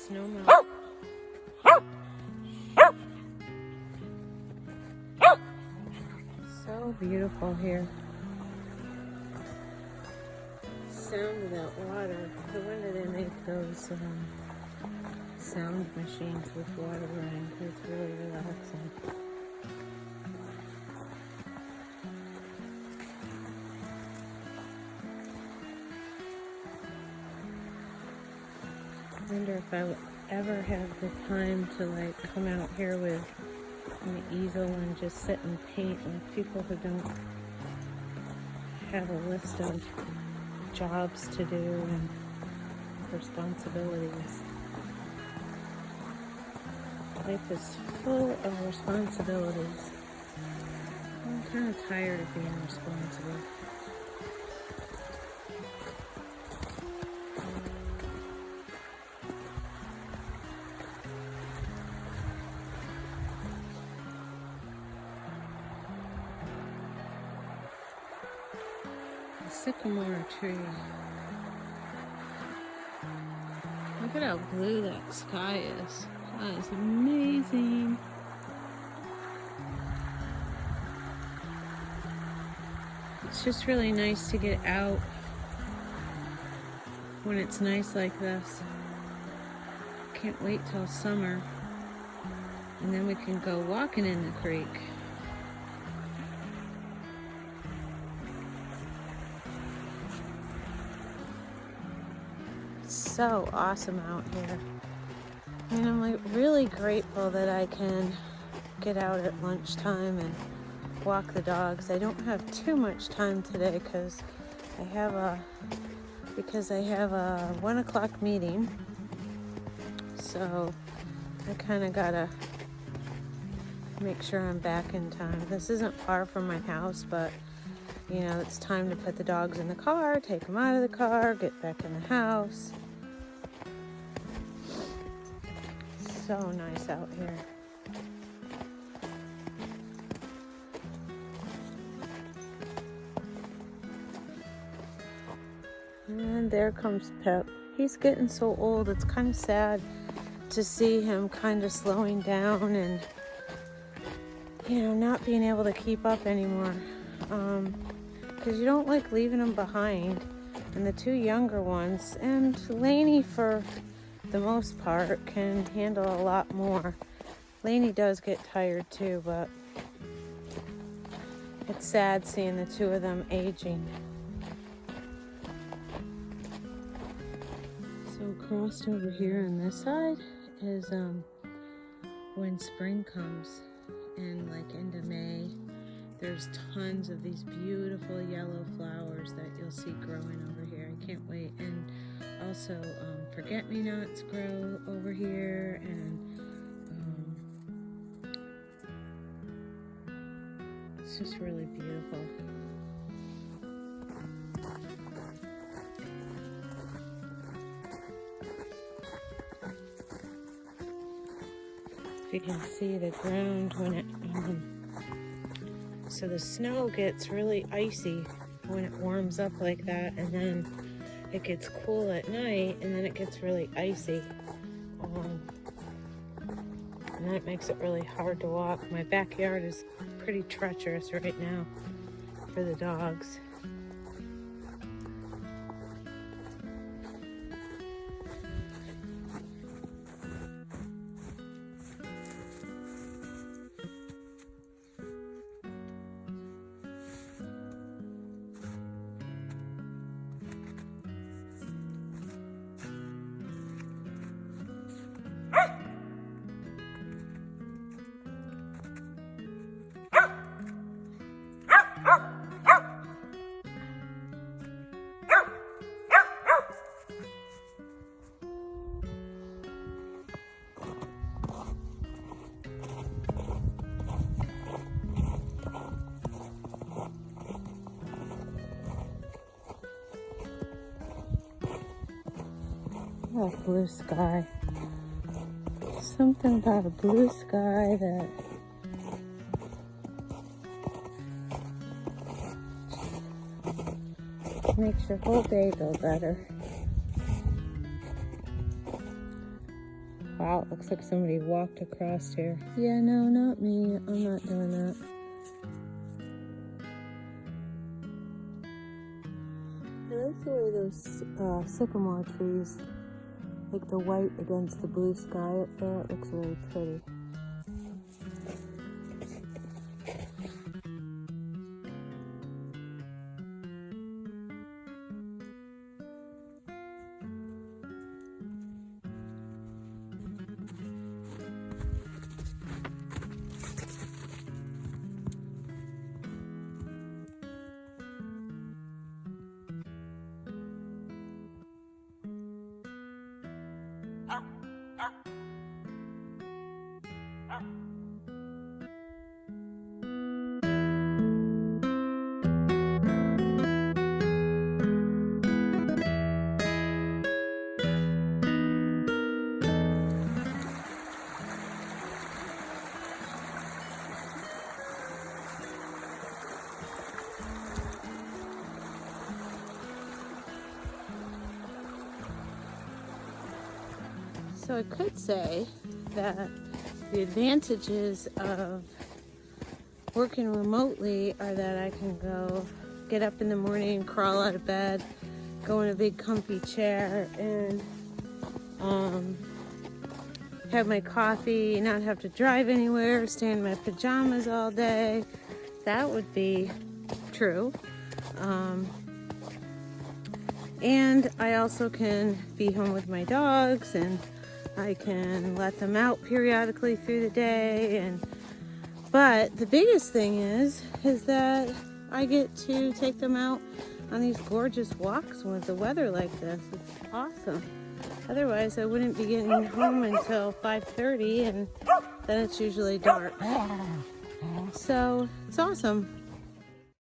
snow melt. So beautiful here. Sound of that water. No wonder they make those sound machines with water running. It's really relaxing. I wonder if I would ever have the time to like come out here with an easel and just sit and paint like people who don't have a list of jobs to do and responsibilities. Life is full of responsibilities. I'm kind of tired of being responsible. The sycamore tree. Look at how blue that sky is. That is amazing. It's just really nice to get out when it's nice like this. Can't wait till summer. And then we can go walking in the creek. So awesome out here. And I'm like really grateful that I can get out at lunchtime and walk the dogs. I don't have too much time today because I have a 1 o'clock meeting. So I kind of gotta make sure I'm back in time. This isn't far from my house, but you know, it's time to put the dogs in the car, take them out of the car, get back in the house. So nice out here. And there comes Pep. He's getting so old, it's kind of sad to see him kind of slowing down and, you know, not being able to keep up anymore. Because you don't like leaving him behind. And the two younger ones, and Lainey for the most part, can handle a lot more. Lainey does get tired too, but it's sad seeing the two of them aging. So crossed over here on this side is when spring comes, and like into May, there's tons of these beautiful yellow flowers that you'll see growing over here. I can't wait. And also forget-me-nots grow over here, and it's just really beautiful. If you can see the ground when it so the snow gets really icy when it warms up like that, and then it gets cool at night, and then it gets really icy. And that makes it really hard to walk. My backyard is pretty treacherous right now for the dogs. Oh, blue sky. Something about a blue sky that makes your whole day go better. Wow, it looks like somebody walked across here. Yeah, no, not me. I'm not doing that. I like the way those sycamore trees, like the white against the blue sky up there, it looks really pretty. So I could say that the advantages of working remotely are that I can go get up in the morning, crawl out of bed, go in a big comfy chair and have my coffee, not have to drive anywhere, stay in my pajamas all day. That would be true. And I also can be home with my dogs, and I can let them out periodically through the day. But the biggest thing is that I get to take them out on these gorgeous walks with the weather like this. It's awesome. Otherwise, I wouldn't be getting home until 5:30, and then it's usually dark. So it's awesome.